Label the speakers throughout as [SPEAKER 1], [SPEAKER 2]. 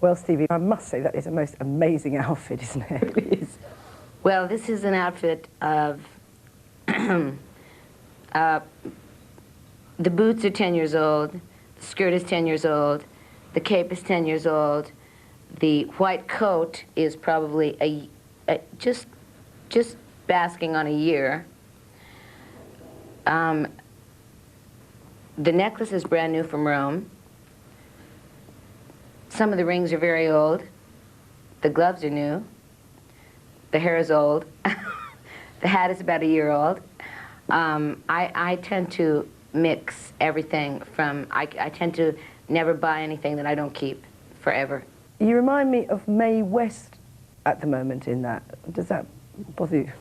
[SPEAKER 1] Well, Stevie, I must say that is a most amazing outfit, isn't it? It really is.
[SPEAKER 2] Well, this is an outfit of... the boots are 10 years old, the skirt is 10 years old, the cape is 10 years old, the white coat is probably just basking on a year. The necklace is brand new from Rome. Some of the rings are very old. The gloves are new. The hair is old. The hat is about a year old. I tend to mix everything from, I tend to never buy anything that I don't keep forever.
[SPEAKER 1] You remind me of Mae West at the moment in that. Does that bother you?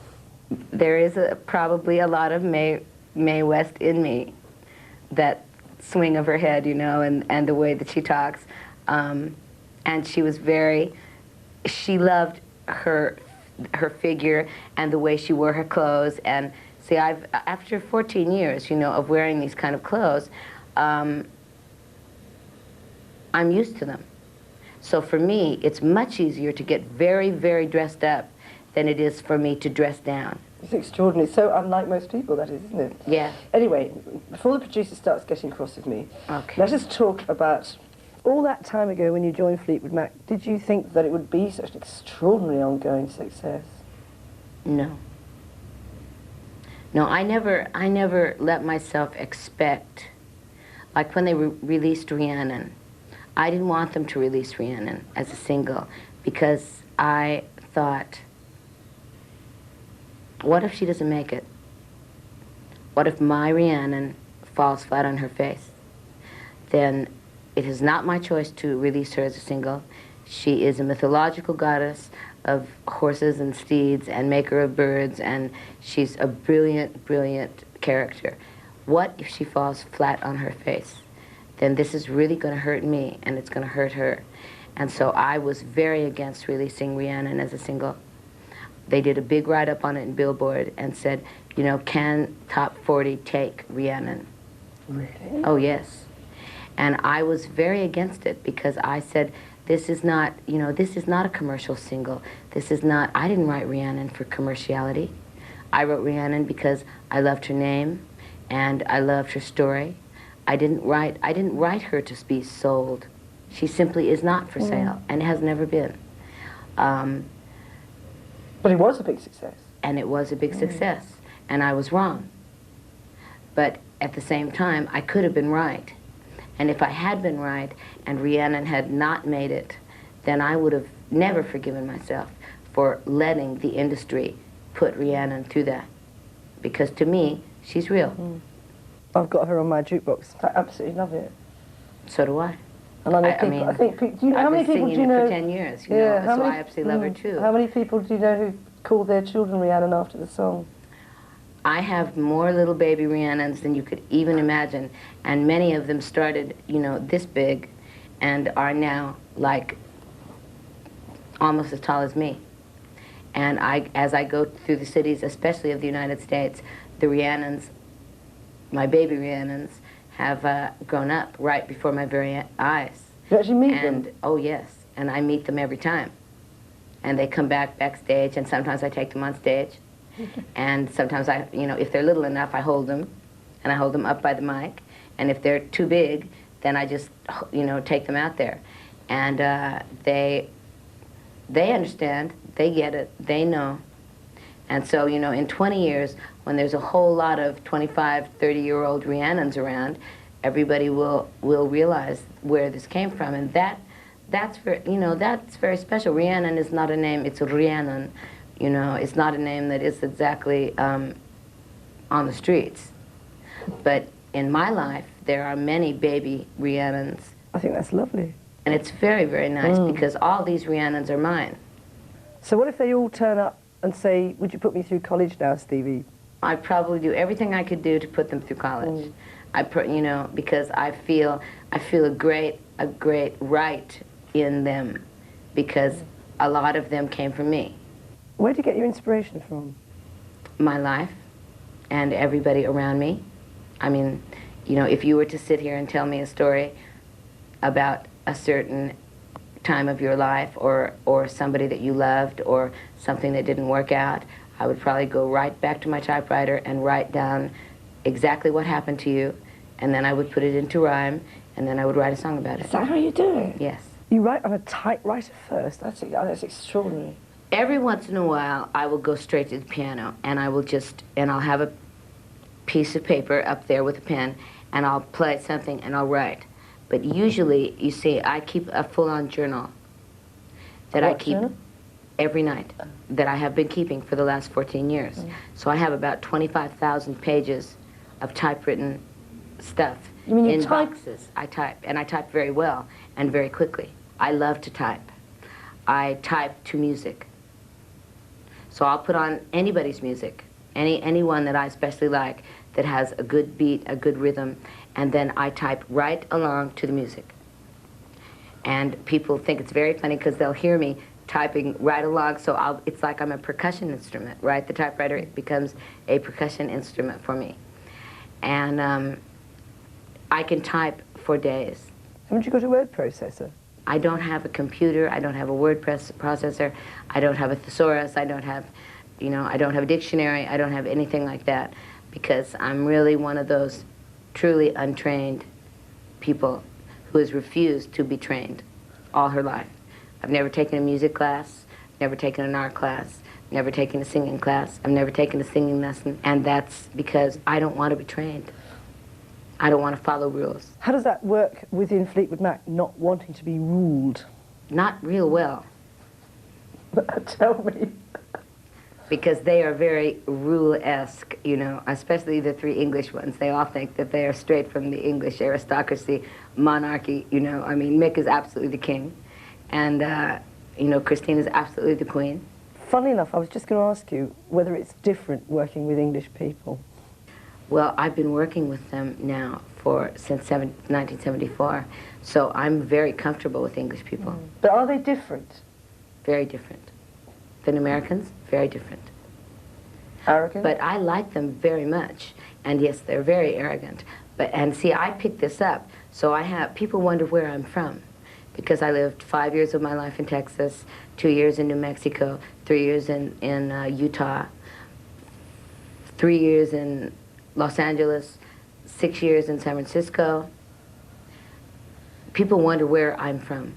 [SPEAKER 2] There is probably a lot of Mae West in me. That swing of her head, you know, and the way that she talks. And she was she loved her figure and the way she wore her clothes. And see, after 14 years, you know, of wearing these kind of clothes, I'm used to them. So for me, it's much easier to get very, very dressed up than it is for me to dress down.
[SPEAKER 1] It's extraordinary. So unlike most people, that is, isn't it?
[SPEAKER 2] Yeah.
[SPEAKER 1] Anyway, before the producer starts getting cross with me,
[SPEAKER 2] okay,
[SPEAKER 1] let us talk about all that time ago when you joined Fleetwood Mac. Did you think that it would be such an extraordinary ongoing success?
[SPEAKER 2] No. No, I never let myself expect, like when they released Rhiannon, I didn't want them to release Rhiannon as a single because I thought, what if she doesn't make it? What if my Rhiannon falls flat on her face? Then it is not my choice to release her as a single. She is a mythological goddess of horses and steeds and maker of birds, and she's a brilliant, brilliant character. What if she falls flat on her face? Then this is really going to hurt me, and it's going to hurt her. And so I was very against releasing Rhiannon as a single. They did a big write-up on it in Billboard and said, you know, can Top 40 take Rhiannon?
[SPEAKER 1] Really?
[SPEAKER 2] Oh, yes. And I was very against it because I said, this is not, you know, this is not a commercial single. This is not, I didn't write Rhiannon for commerciality. I wrote Rhiannon because I loved her name and I loved her story. I didn't write her to be sold. She simply is not for sale and has never been.
[SPEAKER 1] But it was a big success.
[SPEAKER 2] And it was a big success. And I was wrong. But at the same time, I could have been right. And if I had been right and Rhiannon had not made it, then I would have never forgiven myself for letting the industry put Rhiannon through that. Because to me, she's real.
[SPEAKER 1] I've got her on my jukebox. I absolutely love it.
[SPEAKER 2] So do I.
[SPEAKER 1] And I think how many people do you know?
[SPEAKER 2] For 10 years, you know, so I absolutely love her too.
[SPEAKER 1] How many people do you know who called their children Rhiannon after the song?
[SPEAKER 2] I have more little baby Rhiannons than you could even imagine, and many of them started, you know, this big, and are now like almost as tall as me. And as I go through the cities, especially of the United States, the Rhiannons, my baby Rhiannons, have grown up right before my very eyes.
[SPEAKER 1] You actually meet them?
[SPEAKER 2] Oh yes, and I meet them every time. And they come backstage, and sometimes I take them on stage. And sometimes you know, if they're little enough, I hold them, and I hold them up by the mic. And if they're too big, then I just, you know, take them out there. And they understand, they get it, they know. And so, you know, in 20 years, when there's a whole lot of 25, 30-year-old Rhiannons around, everybody will realize where this came from. And that's very special. Rhiannon is not a name, it's Rhiannon. You know, it's not a name that is exactly on the streets. But in my life, there are many baby Rhiannons.
[SPEAKER 1] I think that's lovely.
[SPEAKER 2] And it's very, very nice because all these Rhiannons are mine.
[SPEAKER 1] So what if they all turn up and say, would you put me through college now, Stevie?
[SPEAKER 2] I'd probably do everything I could do to put them through college. You know, because I feel a great right in them because a lot of them came from me.
[SPEAKER 1] Where do you get your inspiration from?
[SPEAKER 2] My life and everybody around me. I mean, you know, if you were to sit here and tell me a story about a certain time of your life, or somebody that you loved, or something that didn't work out, I would probably go right back to my typewriter and write down exactly what happened to you, and then I would put it into rhyme, and then I would write a song about it.
[SPEAKER 1] Is that how you do it?
[SPEAKER 2] Yes.
[SPEAKER 1] You write on a typewriter first? That's extraordinary.
[SPEAKER 2] Every once in a while, I will go straight to the piano, and I'll have a piece of paper up there with a pen, and I'll play something, and I'll write. But usually, you see, I keep a full-on journal that I keep every night, that I have been keeping for the last 14 years. So I have about 25,000 pages of typewritten stuff.
[SPEAKER 1] You mean you
[SPEAKER 2] in
[SPEAKER 1] type?
[SPEAKER 2] boxes. I type, and I type very well and very quickly. I love to type. I type to music. So I'll put on anybody's music, anyone that I especially like, that has a good beat, a good rhythm, and then I type right along to the music. And people think it's very funny because they'll hear me typing right along, so it's like I'm a percussion instrument, right? The typewriter, it becomes a percussion instrument for me. And I can type for days.
[SPEAKER 1] Haven't you got a word processor?
[SPEAKER 2] I don't have a computer, I don't have a word processor, I don't have a thesaurus, I don't have, I don't have a dictionary, I don't have anything like that, because I'm really one of those truly untrained people who has refused to be trained all her life. I've never taken a music class, never taken an art class, never taken a singing class, I've never taken a singing lesson, and that's because I don't want to be trained. I don't want to follow rules.
[SPEAKER 1] How does that work within Fleetwood Mac, not wanting to be ruled?
[SPEAKER 2] Not real well.
[SPEAKER 1] Tell me.
[SPEAKER 2] Because they are very rule-esque, especially the three English ones. They all think that they are straight from the English aristocracy, monarchy, I mean, Mick is absolutely the king. And, Christine is absolutely the queen.
[SPEAKER 1] Funny enough, I was just going to ask you whether it's different working with English people.
[SPEAKER 2] Well, I've been working with them now since 1974, so I'm very comfortable with English people.
[SPEAKER 1] But are they different?
[SPEAKER 2] Very different. Than Americans, very different.
[SPEAKER 1] Arrogant?
[SPEAKER 2] But I like them very much, and yes, they're very arrogant. And see, I picked this up, so people wonder where I'm from, because I lived 5 years of my life in Texas, 2 years in New Mexico, 3 years in Utah, 3 years in Los Angeles, 6 years in San Francisco. People wonder where I'm from.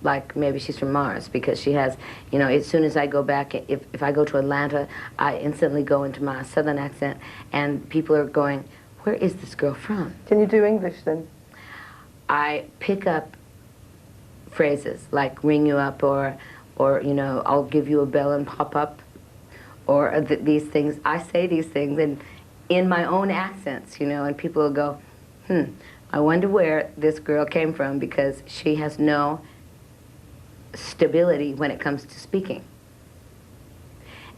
[SPEAKER 2] Like maybe she's from Mars, because she has, as soon as I go back, if I go to Atlanta, I instantly go into my southern accent, and people are going, where is this girl from?
[SPEAKER 1] Can you do English then?
[SPEAKER 2] I pick up phrases like ring you up, or I'll give you a bell and pop up, or these things. I say these things in my own accents, and people will go, I wonder where this girl came from, because she has no stability when it comes to speaking.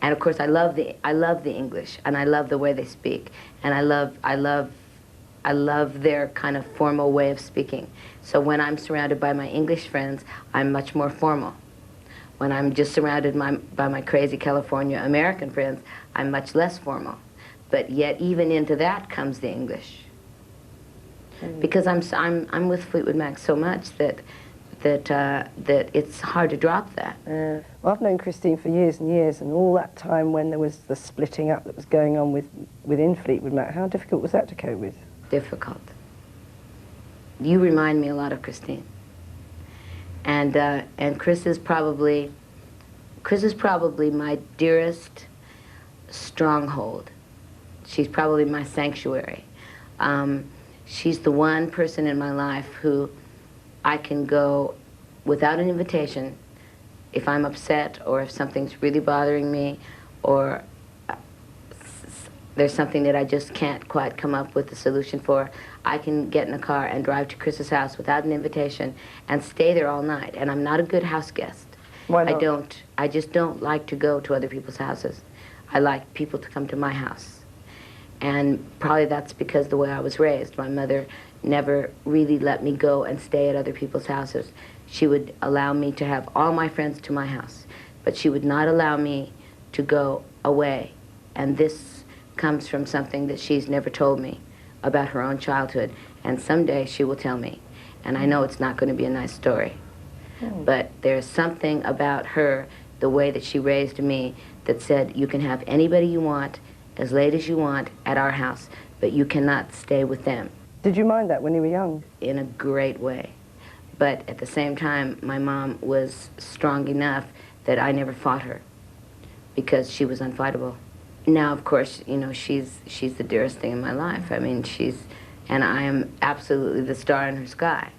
[SPEAKER 2] And of course, I love the English, and I love the way they speak, and I love their kind of formal way of speaking. So when I'm surrounded by my English friends, I'm much more formal. When I'm just surrounded by my crazy California American friends, I'm much less formal. But yet, even into that comes the English. Because I'm with Fleetwood Mac so much that it's hard to drop that.
[SPEAKER 1] Well, I've known Christine for years and years, and all that time when there was the splitting up that was going on within Fleetwood Mac, how difficult was that to cope with?
[SPEAKER 2] Difficult. You remind me a lot of Christine. And Chris is probably my dearest stronghold. She's probably my sanctuary. She's the one person in my life who I can go without an invitation if I'm upset, or if something's really bothering me, or there's something that I just can't quite come up with a solution for. I can get in a car and drive to Chris's house without an invitation and stay there all night. And I'm not a good house guest.
[SPEAKER 1] Why not?
[SPEAKER 2] I just don't like to go to other people's houses. I like people to come to my house. And probably that's because the way I was raised. My mother never really let me go and stay at other people's houses. She would allow me to have all my friends to my house, but she would not allow me to go away. And this comes from something that she's never told me about her own childhood. And someday she will tell me. And I know it's not going to be a nice story. But there's something about her, the way that she raised me, that said you can have anybody you want, as late as you want, at our house, but you cannot stay with them.
[SPEAKER 1] Did you mind that when you were young?
[SPEAKER 2] In a great way. But at the same time, my mom was strong enough that I never fought her, because she was unfightable. Now, of course, you know, she's the dearest thing in my life. I mean, and I am absolutely the star in her sky.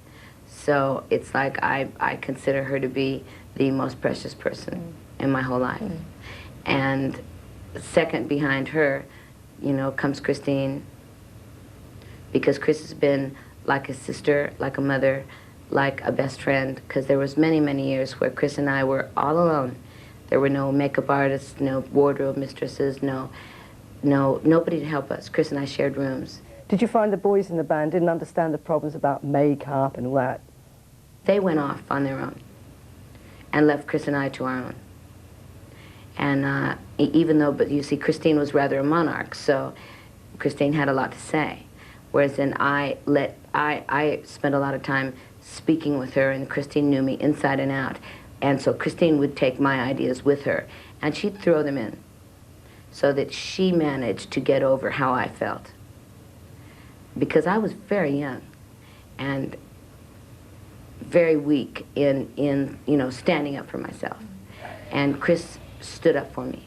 [SPEAKER 2] So it's like I consider her to be the most precious person in my whole life. And second behind her, you know, comes Christine, because Chris has been like a sister, like a mother, like a best friend, because there was many, many years where Chris and I were all alone. There were no makeup artists, no wardrobe mistresses, nobody to help us. Chris and I shared rooms.
[SPEAKER 1] Did you find the boys in the band didn't understand the problems about makeup and all that?
[SPEAKER 2] They went off on their own and left Chris and I to our own. And even though, but you see, Christine was rather a monarch, so Christine had a lot to say. Whereas then I spent a lot of time speaking with her, and Christine knew me inside and out. And so Christine would take my ideas with her, and she'd throw them in, so that she managed to get over how I felt. Because I was very young and very weak in you know, standing up for myself. And Chris stood up for me.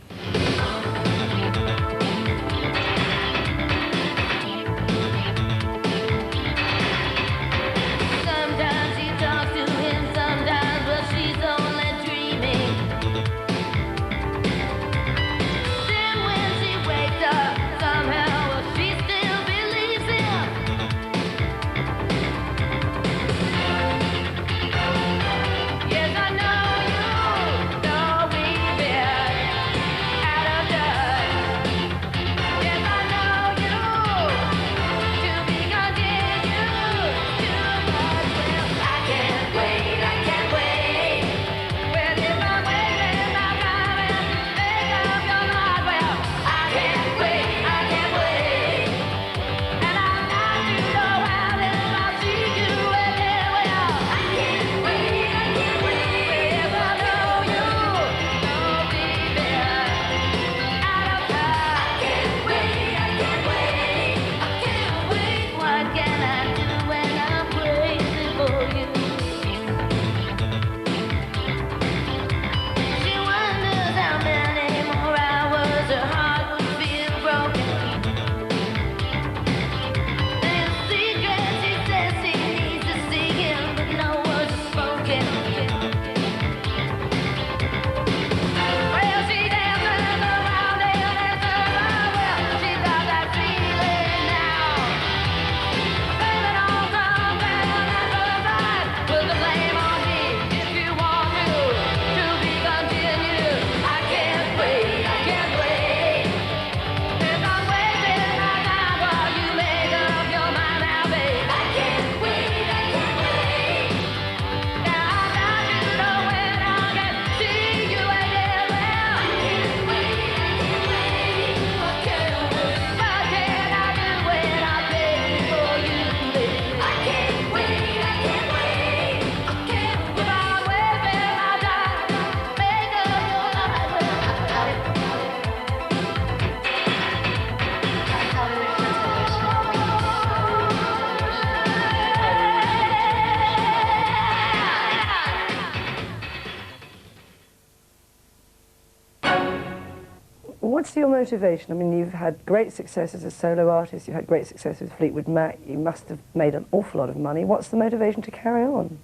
[SPEAKER 1] What's your motivation? I mean, you've had great success as a solo artist, you've had great success with Fleetwood Mac, you must have made an awful lot of money. What's the motivation to carry on?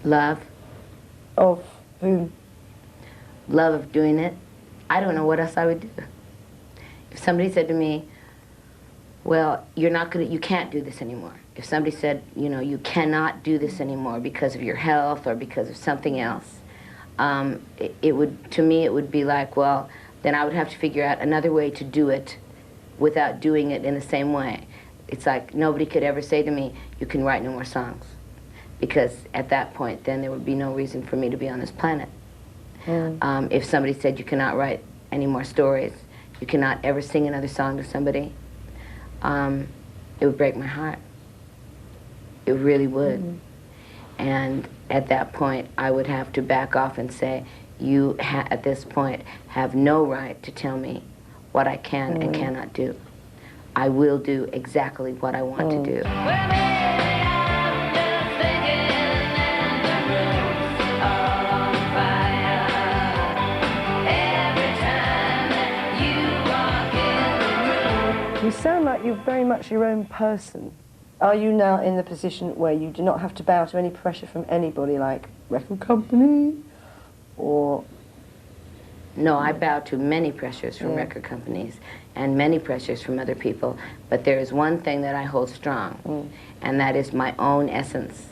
[SPEAKER 2] Love.
[SPEAKER 1] Of whom?
[SPEAKER 2] Love of doing it. I don't know what else I would do. If somebody said to me, well, you can't do this anymore. If somebody said, you know, you cannot do this anymore because of your health or because of something else, to me it would be like, well, then I would have to figure out another way to do it without doing it in the same way. It's like nobody could ever say to me, you can write no more songs. Because at that point, then there would be no reason for me to be on this planet. If somebody said you cannot write any more stories, you cannot ever sing another song to somebody, it would break my heart. It really would. And at that point, I would have to back off and say, you, at this point, have no right to tell me what I can and cannot do. I will do exactly what I want to do.
[SPEAKER 1] You sound like you're very much your own person. Are you now in the position where you do not have to bow to any pressure from anybody, like record company, or...?
[SPEAKER 2] No, I bow to many pressures from record companies and many pressures from other people, but there is one thing that I hold strong, and that is my own essence.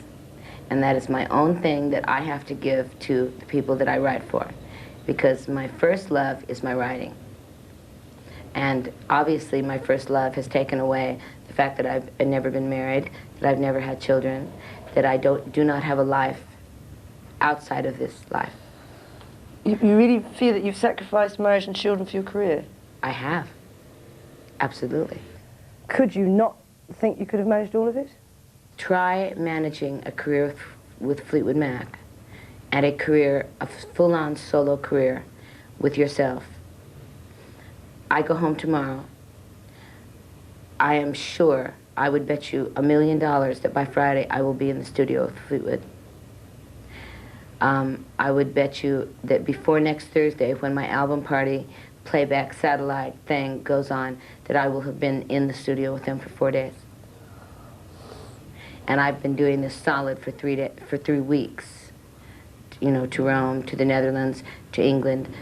[SPEAKER 2] And that is my own thing that I have to give to the people that I write for, because my first love is my writing. And obviously my first love has taken away the fact that I've never been married, that I've never had children, that I do not have a life outside of this life.
[SPEAKER 1] You really feel that you've sacrificed marriage and children for your career?
[SPEAKER 2] I have. Absolutely.
[SPEAKER 1] Could you not think you could have managed all of it?
[SPEAKER 2] Try managing a career with Fleetwood Mac and a career, a full-on solo career with yourself. I go home tomorrow. I am sure, I would bet you $1 million that by Friday I will be in the studio with Fleetwood. I would bet you that before next Thursday, when my album party playback satellite thing goes on, that I will have been in the studio with them for 4 days. And I've been doing this solid for 3 weeks. You know, to Rome, to the Netherlands, to England,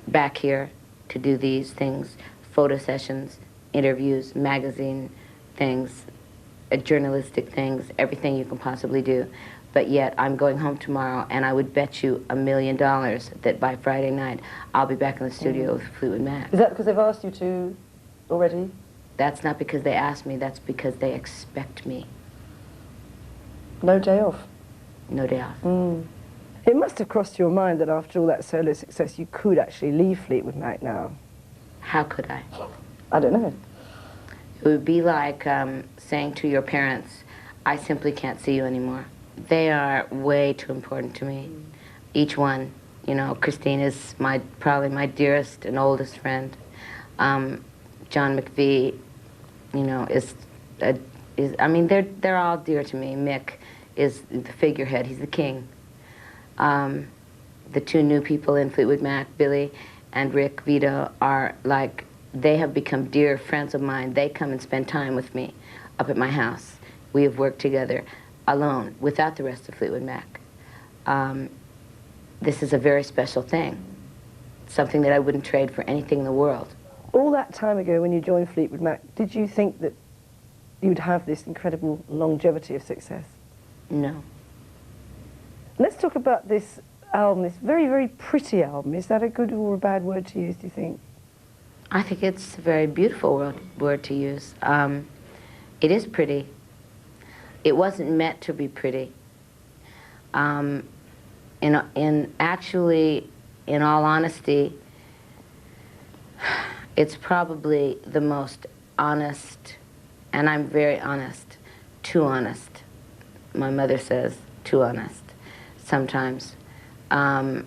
[SPEAKER 2] back here to do these things, photo sessions, interviews, magazine things, journalistic things, everything you can possibly do. But yet, I'm going home tomorrow, and I would bet you $1 million that by Friday night, I'll be back in the studio with Fleetwood Mac.
[SPEAKER 1] Is that because they've asked you to already?
[SPEAKER 2] That's not because they asked me, that's because they expect me.
[SPEAKER 1] No day off?
[SPEAKER 2] No day off.
[SPEAKER 1] It must have crossed your mind that after all that solo success, you could actually leave Fleetwood Mac now.
[SPEAKER 2] How could I?
[SPEAKER 1] I don't know.
[SPEAKER 2] It would be like saying to your parents, I simply can't see you anymore. They are way too important to me. Each one. You know, Christine is probably my dearest and oldest friend. John McVie, you know, I mean, they're all dear to me. Mick is the figurehead. He's the king. The two new people in Fleetwood Mac, Billy and Rick Vito, are like, they have become dear friends of mine. They come and spend time with me up at my house. We have worked together alone, without the rest of Fleetwood Mac. This is a very special thing, something that I wouldn't trade for anything in the world.
[SPEAKER 1] All that time ago when you joined Fleetwood Mac, did you think that you'd have this incredible longevity of success?
[SPEAKER 2] No.
[SPEAKER 1] Let's talk about this album, this very, very pretty album. Is that a good or a bad word to use, do you think?
[SPEAKER 2] I think it's a very beautiful word to use. It is pretty. It wasn't meant to be pretty. Actually, in all honesty, it's probably the most honest, and I'm very honest, too honest. My mother says, too honest, sometimes. I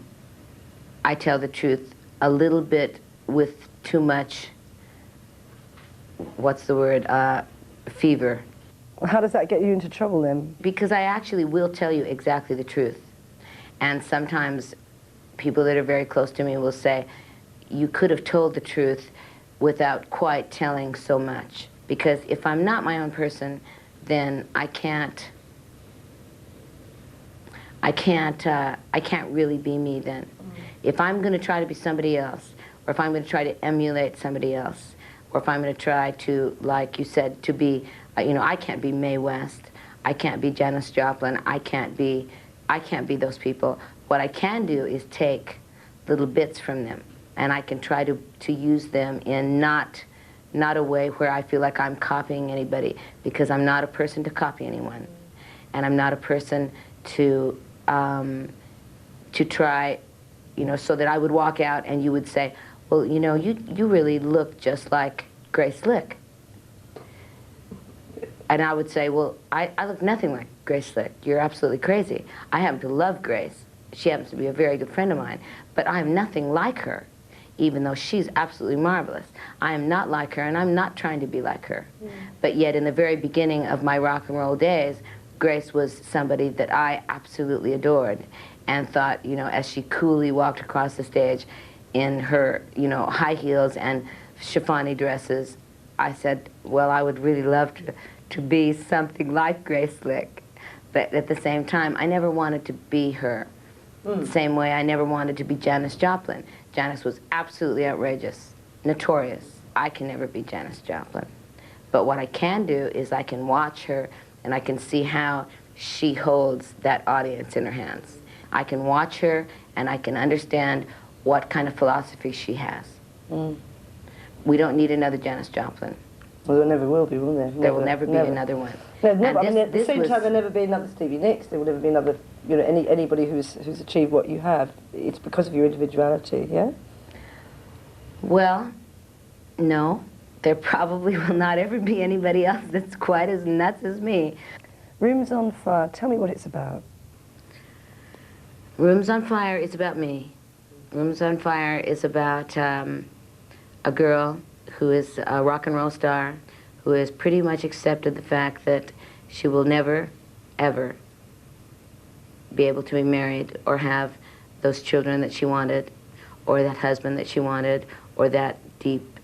[SPEAKER 2] tell the truth a little bit with too much, what's the word, fever.
[SPEAKER 1] How does that get you into trouble then?
[SPEAKER 2] Because I actually will tell you exactly the truth. And sometimes people that are very close to me will say, you could have told the truth without quite telling so much. Because if I'm not my own person, then I can't really be me then. If I'm going to try to be somebody else, or if I'm going to try to emulate somebody else, or if I'm going to try to, like you said, to be, you know, I can't be Mae West, I can't be Janis Joplin, I can't be those people. What I can do is take little bits from them, and I can try to use them in not a way where I feel like I'm copying anybody, because I'm not a person to copy anyone, and I'm not a person to try, you know, so that I would walk out and you would say, well, you know, you really look just like Grace Lick. And I would say, well, I look nothing like Grace Slick. You're absolutely crazy. I happen to love Grace. She happens to be a very good friend of mine. But I'm nothing like her, even though she's absolutely marvelous. I am not like her, and I'm not trying to be like her. But yet, in the very beginning of my rock and roll days, Grace was somebody that I absolutely adored and thought, you know, as she coolly walked across the stage in her, you know, high heels and chiffon dresses, I said, well, I would really love to be something like Grace Slick. But at the same time, I never wanted to be her. The same way I never wanted to be Janis Joplin. Janis was absolutely outrageous, notorious. I can never be Janis Joplin. But what I can do is I can watch her and I can see how she holds that audience in her hands. I can watch her and I can understand what kind of philosophy she has. We don't need another Janis Joplin.
[SPEAKER 1] Well, there never will be, will there?
[SPEAKER 2] There will never be another one.
[SPEAKER 1] No, never. I mean, at the same time, there'll never be another Stevie Nicks. There will never be another, you know, anybody who's achieved what you have. It's because of your individuality, yeah?
[SPEAKER 2] Well, no. There probably will not ever be anybody else that's quite as nuts as me.
[SPEAKER 1] Rooms on Fire. Tell me what it's about.
[SPEAKER 2] Rooms on Fire is about me. Rooms on Fire is about a girl who is a rock and roll star, who has pretty much accepted the fact that she will never, ever be able to be married or have those children that she wanted, or that husband that she wanted, or that deep,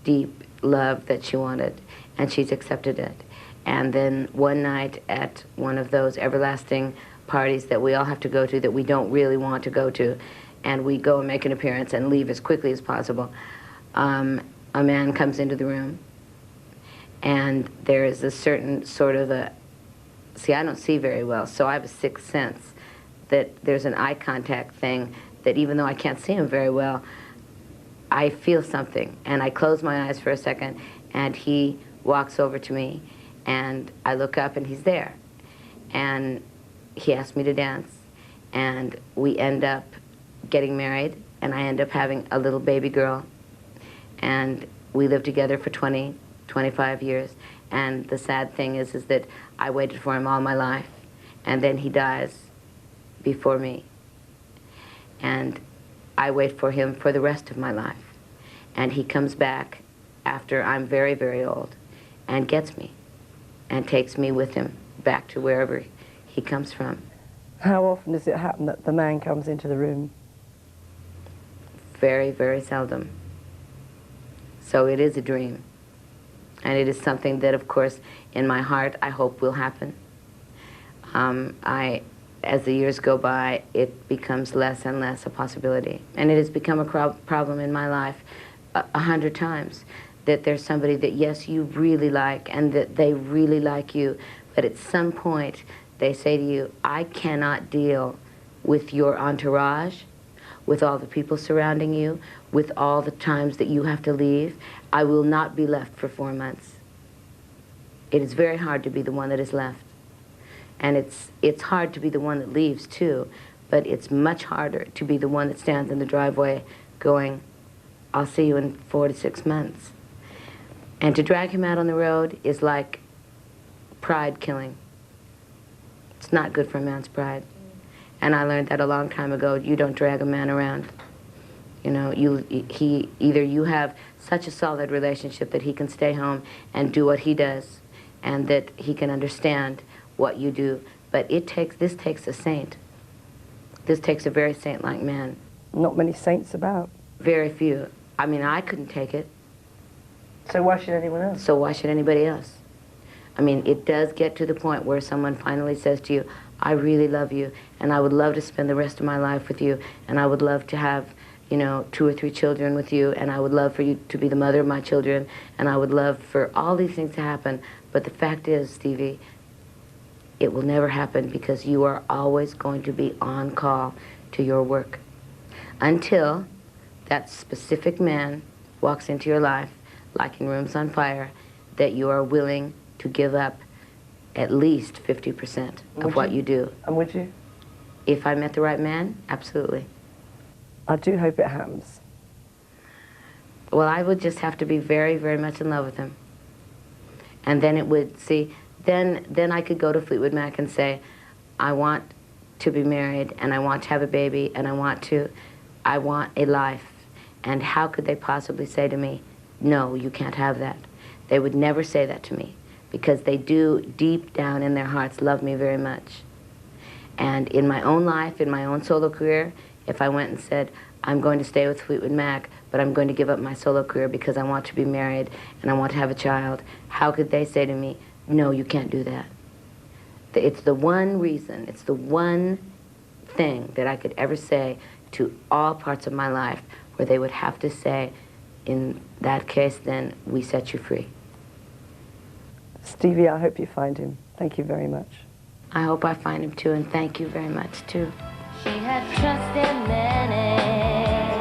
[SPEAKER 2] deep love that she wanted, and she's accepted it. And then one night at one of those everlasting parties that we all have to go to that we don't really want to go to, and we go and make an appearance and leave as quickly as possible, a man comes into the room, and there is a certain sort of a, see, I don't see very well, so I have a sixth sense that there's an eye contact thing that even though I can't see him very well, I feel something. And I close my eyes for a second, and he walks over to me, and I look up, and he's there. And he asked me to dance, and we end up getting married, and I end up having a little baby girl. And we lived together for 20, 25 years. And the sad thing is that I waited for him all my life, and then he dies before me. And I wait for him for the rest of my life. And he comes back after I'm very, very old and gets me and takes me with him back to wherever he comes from.
[SPEAKER 1] How often does it happen that the man comes into the room?
[SPEAKER 2] Very, very seldom. So it is a dream. And it is something that, of course, in my heart, I hope will happen. As the years go by, it becomes less and less a possibility. And it has become a problem in my life 100 times, that there's somebody that, yes, you really like, and that they really like you, but at some point, they say to you, I cannot deal with your entourage, with all the people surrounding you, with all the times that you have to leave. I will not be left for 4 months. It is very hard to be the one that is left. And it's hard to be the one that leaves, too, but it's much harder to be the one that stands in the driveway going, I'll see you in 4 to 6 months. And to drag him out on the road is like pride killing. It's not good for a man's pride. And I learned that a long time ago. You don't drag a man around. You know, either you have such a solid relationship that he can stay home and do what he does, and that he can understand what you do. But this takes a saint. This takes a very saint-like man.
[SPEAKER 1] Not many saints about.
[SPEAKER 2] Very few. I mean, I couldn't take it.
[SPEAKER 1] So why should anyone else?
[SPEAKER 2] So why should anybody else? I mean, it does get to the point where someone finally says to you, I really love you, and I would love to spend the rest of my life with you, and I would love to have, you know, 2 or 3 children with you, and I would love for you to be the mother of my children, and I would love for all these things to happen. But the fact is, Stevie, it will never happen because you are always going to be on call to your work until that specific man walks into your life, like in Rooms on Fire, that you are willing to give up at least 50% of what you do.
[SPEAKER 1] And would you?
[SPEAKER 2] If I met the right man, absolutely.
[SPEAKER 1] I do hope it happens.
[SPEAKER 2] Well, I would just have to be very, very much in love with him. And then it would, see, then I could go to Fleetwood Mac and say, I want to be married, and I want to have a baby, and I want a life. And how could they possibly say to me, no, you can't have that? They would never say that to me, because they do, deep down in their hearts, love me very much. And in my own life, in my own solo career, if I went and said, I'm going to stay with Fleetwood Mac, but I'm going to give up my solo career because I want to be married and I want to have a child, how could they say to me, no, you can't do that? It's the one reason, it's the one thing that I could ever say to all parts of my life where they would have to say, in that case, then we set you free.
[SPEAKER 1] Stevie, I hope you find him. Thank you very much.
[SPEAKER 2] I hope I find him too, and thank you very much too.
[SPEAKER 3] She had trust in many.